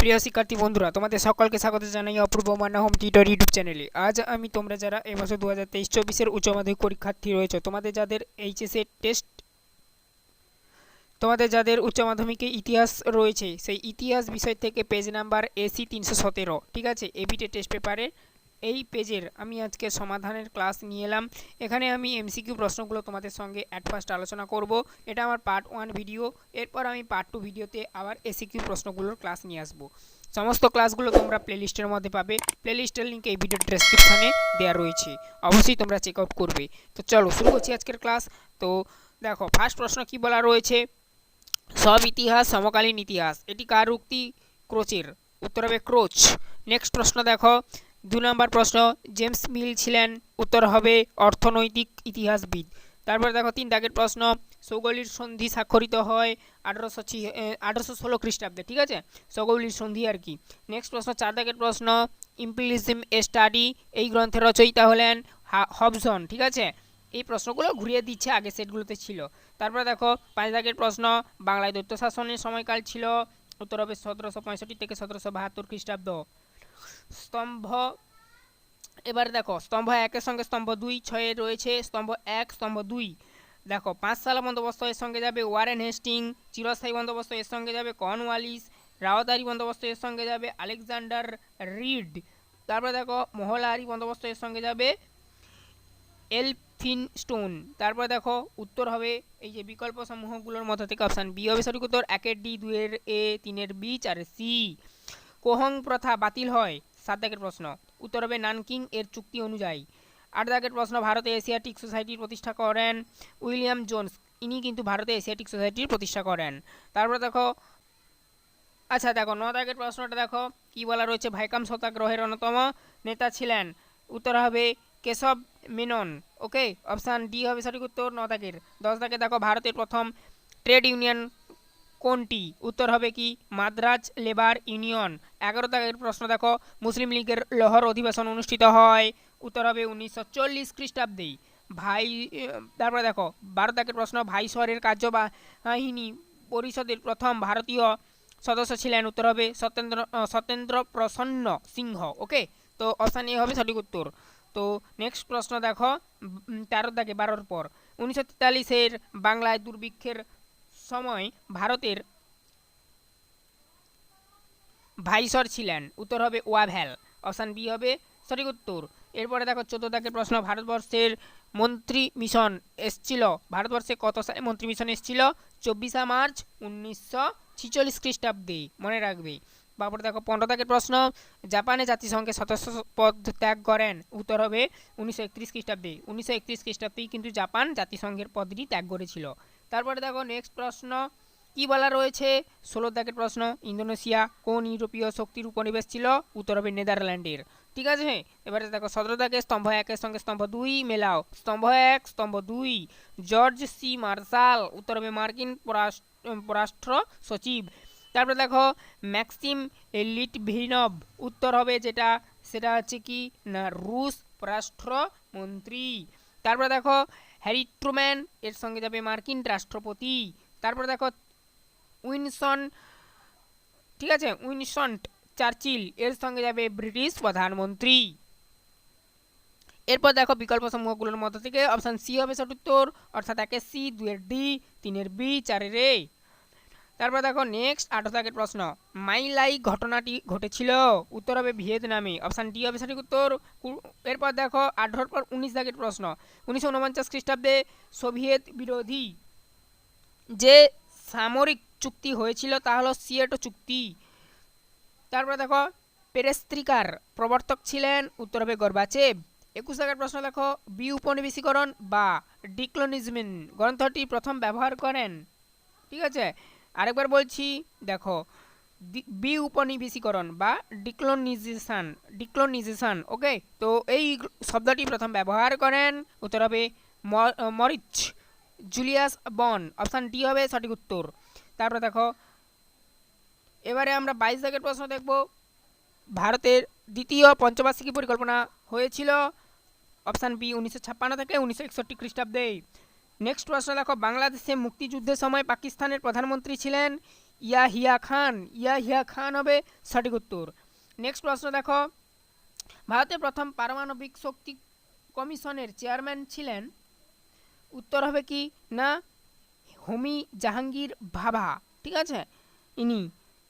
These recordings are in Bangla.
প্রিয় শিক্ষার্থী বন্ধুরা, তোমাদের সকলকে স্বাগত জানাই অপূর্ব মান্না হোম টিউটর ইউটিউব চ্যানেলে। আজ আমি তোমরা যারা এই বছর 2023-24 উচ্চ মাধ্যমিক পরীক্ষার্থী রয়েছে, তোমাদের যাদের উচ্চ মাধ্যমিকে ইতিহাস রয়েছে, সেই ইতিহাস বিষয় থেকে পেজ নাম্বার AC 317, ঠিক আছে, এবিটে টেস্ট পেপারে এই পেজের আমি আজকে সমাধানের ক্লাস নিয়ে এলাম। এখানে আমি MCQ প্রশ্নগুলো তোমাদের সঙ্গে অ্যাট ফার্স্ট আলোচনা করব। এটা আমার পার্ট 1 ভিডিও। এরপর আমি পার্ট 2 ভিডিওতে আবার ACQ প্রশ্নগুলোর ক্লাস নিয়ে আসব। সমস্ত ক্লাসগুলো তোমরা প্লেলিস্টের মধ্যে পাবে। প্লেলিস্টের লিঙ্ক এই ভিডিওর ডেসক্রিপশানে দেওয়া রয়েছে, অবশ্যই তোমরা চেক আউট করবে। তো চলো শুরু করছি আজকের ক্লাস। তো দেখো, ফার্স্ট প্রশ্ন কি বলা রয়েছে, সব ইতিহাস সমকালীন ইতিহাস, এটি কার উক্তি? ক্রোচের। উত্তর হবে ক্রোচ। নেক্সট প্রশ্ন দেখো, 2 নম্বর প্রশ্ন, জেমস মিল ছিলেন? উত্তর হবে অর্থনৈতিক ইতিহাসবিদ। তারপর দেখো 3 দাগের প্রশ্ন, সৌগলির সন্ধি স্বাক্ষরিত হয় 1816 খ্রিস্টাব্দে, ঠিক আছে, সৌগলির সন্ধি আর কি। নেক্সট প্রশ্ন 4 দাগের প্রশ্ন, ইম্পিরিয়ালিজম এ স্টাডি, এই গ্রন্থের রচয়িতা হলেন হবসন, ঠিক আছে। এই প্রশ্নগুলো ঘুরিয়ে দিচ্ছে, আগে সেটগুলোতে ছিল। তারপরে দেখো 5 দাগের প্রশ্ন, বাংলায় দৈত্য শাসনের সময়কাল ছিল? উত্তর হবে 1765 থেকে 1772 খ্রিস্টাব্দ। স্তম্ভ, এবার দেখো স্তম্ভ 1-এর সঙ্গে স্তম্ভ 2 6-এ রয়েছে স্তম্ভ 1 স্তম্ভ 2। দেখো 5 সালা বন্দোবস্ত এর সঙ্গে যাবে ওয়ারেন হেস্টিং, চিরস্থায়ী বন্দোবস্ত এর সঙ্গে যাবে কর্নওয়ালিস, রাওতারি বন্দোবস্ত এর সঙ্গে যাবে আলেকজান্ডার রিড। তারপরে দেখো মহলারি বন্দোবস্ত এর সঙ্গে যাবে এলফিনস্টোন। তারপরে দেখো উত্তর হবে এই যে বিকল্প সমূহগুলোর মধ্যে থেকে অপশান বি হবে সঠিক উত্তর। 1-এর ডি, 2-এর এ, 3-এর বি, 4-এর সি। কোহং প্রথা বাতিল হয়? 7 দাগের প্রশ্ন, উত্তর হবে নানকিং এর চুক্তি অনুযায়ী। 8 দাগের প্রশ্ন, ভারতে এশিয়াটিক সোসাইটির প্রতিষ্ঠা করেন উইলিয়াম জোন্স, ইনি কিন্তু ভারতে এশিয়াটিক সোসাইটির প্রতিষ্ঠা করেন। তারপর দেখো, আচ্ছা দেখো 9 দাগের প্রশ্নটা দেখো কি বলা রয়েছে, ভাইকাম সত্যাগ্রহের অন্যতম নেতা ছিলেন? উত্তর হবে কেশব মেনন। ওকে, অপশান ডি হবে সঠিক উত্তর 9 দাগের। 10 দাগে দেখো, ভারতের প্রথম ট্রেড ইউনিয়ন কোনটি? উত্তর হবে কি মাদ্রাজ লেবার ইউনিয়ন। 11 দাগের প্রশ্ন দেখো, মুসলিম লীগের লাহোর অধিবেশন অনুষ্ঠিত হয়? উত্তর হবে 1940 খ্রিস্টাব্দে। তারপরে দেখো 12 দাগের প্রশ্ন, ভাইসরের কার্যবাহিনী পরিষদের প্রথম ভারতীয় সদস্য ছিলেন? উত্তর হবে সত্যেন্দ্র প্রসন্ন সিংহ। ওকে, তো অপশান এ হবে সঠিক উত্তর। তো নেক্সট প্রশ্ন দেখো 13 দাগে 12-র পর, 1943-এর বাংলায় দুর্ভিক্ষের সময় ভারতের ভাইসর ছিলেন? উত্তর হবে ওয়াভ্যাল। অপশান বি হবে সঠিক উত্তর। এরপরে দেখো 14 দাগের প্রশ্ন, ভারতবর্ষের মন্ত্রী মিশন এসছিল? ভারতবর্ষে কত সালে মন্ত্রী মিশন এসছিল? 24 মার্চ 1946 খ্রিস্টাব্দে, মনে রাখবে। তারপরে দেখো 15 দাগের প্রশ্ন, জাপানে জাতিসংঘের সদস্য পদ ত্যাগ করেন? উত্তর হবে 1931 খ্রিস্টাব্দে। 1931 খ্রিস্টাব্দেই কিন্তু জাপান জাতিসংঘের পদটি ত্যাগ করেছিল। তারপরে দেখো নেক্সট প্রশ্ন কি বলা রয়েছে, 16 দাগের প্রশ্ন, ইন্দোনেশিয়া কোন ইউরোপীয় শক্তির উপনিবেশ ছিল? উত্তর হবে নেদারল্যান্ডের, ঠিক আছে। এবারে দেখো 17 দাগে, স্তম্ভ 1-এর সঙ্গে স্তম্ভ 2 মেলাও। স্তম্ভ 1 স্তম্ভ 2, জর্জ সি মার্শাল, উত্তর হবে মার্কিন পররাষ্ট্র সচিব। তারপরে দেখো ম্যাক্সিম লিটভিনভ, উত্তর হবে যেটা সেটা হচ্ছে কি না রুশ পররাষ্ট্রমন্ত্রী। তারপরে দেখো হ্যারি ট্রুম্যান, এর সঙ্গে যাবে মার্কিন রাষ্ট্রপতি। তারপরে দেখো উইনসন, ঠিক আছে, উইনসন চার্চিল, এর সঙ্গে যাবে ব্রিটিশ প্রধানমন্ত্রী। এরপর দেখো বিকল্প সমূহগুলোর মধ্যে থেকে অপশান সি হবে সঠিক উত্তর, অর্থাৎ 1-এর সি, 2-এর ডি, 3-এর বি, 4-এর এ। তারপর দেখো নেক্সট 18 দাগের প্রশ্ন, মাইলাই ঘটনাটি ঘটেছিল? উত্তর হবে ভিয়েতনামে। অপশান ডি হবে সঠিক উত্তর। এরপর দেখো 18-র পর 19 দাগের প্রশ্ন, 1949 খ্রিস্টাব্দে সোভিয়েত বিরোধী যে সামরিক চুক্তি হয়েছিল তা হলো সিয়েটো চুক্তি। তারপরে দেখো পেরেস্ত্রিকার প্রবর্তক ছিলেন? উত্তর হবে গর্বাচেভ। 21 দাগের প্রশ্ন দেখো, বি উপনিবেশিকরণ বা ডিক্লোনিজমেন গ্রন্থটি প্রথম ব্যবহার করেন? ঠিক আছে, আরেকবার বলছি দেখো, বি উপনিবেশিকরণ বা ডিক্লোনিজেশন। ওকে, তো এই শব্দটি প্রথম ব্যবহার করেন? উত্তর হবে মরিচ জুলিয়াস বন। অপশান ডি হবে সঠিক উত্তর। তারপরে দেখো এবারে আমরা 22 দাগের প্রশ্ন দেখব, ভারতের দ্বিতীয় পঞ্চবার্ষিকী পরিকল্পনা হয়েছিল? অপশান বি 1956 থেকে 1961 খ্রিস্টাব্দে। নেক্সট প্রশ্ন দেখো, বাংলাদেশে মুক্তিযুদ্ধের সময় পাকিস্তানের প্রধানমন্ত্রী ছিলেন? ইয়াহিয়া খান হবে সঠিক উত্তর। নেক্সট প্রশ্ন দেখো, ভারতের প্রথম পারমাণবিক শক্তি কমিশনের চেয়ারম্যান ছিলেন, উত্তর হবে কি না হোমি জাহাঙ্গীর ভাভা, ঠিক আছে ইনি।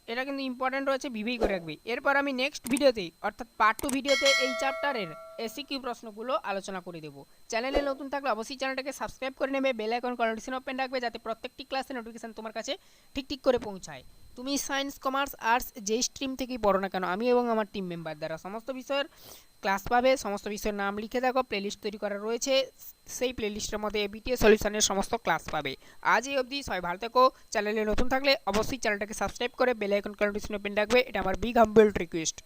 এটা কিন্তু ইম্পর্টেন্ট রয়েছে, বিবেই করে রাখবে। এরপর আমি নেক্সট ভিডিওতে অর্থাৎ পার্ট 2 ভিডিওতে এই চ্যাপ্টারের এসিকিউ প্রশ্নগুলো আলোচনা করে দেবো। চ্যানেলে নতুন থাকলে অবশ্যই চ্যানেলটাকে সাবস্ক্রাইব করে নেবে, বেল আইকন নোটিফিকেশন ওপেন রাখবে যাতে প্রত্যেকটি ক্লাসের নোটিফিকেশন তোমার কাছে ঠিক করে পৌঁছায়। তুমি সায়েন্স, কমার্স, আর্টস যেই স্ট্রিম থেকেই পড়ো না কেন, আমি এবং আমার টিম মেম্বার দ্বারা সমস্ত বিষয়ের ক্লাস পাবে। সমস্ত বিষয়ের নাম লিখে দেখো, প্লেলিস্ট তৈরি করা রয়েছে, সেই প্লেলিস্টের মধ্যে এবিটিএস সলিউশনের সমস্ত ক্লাস পাবে। আজ এই অবধি, সবাই ভালো থেকো। চ্যানেলে নতুন থাকলে অবশ্যই চ্যানেলটাকে সাবস্ক্রাইব করে বেল আইকন নোটিফিকেশন ওপেন রাখবে, এটা আমার বিগ হাম্বল রিকোয়েস্ট।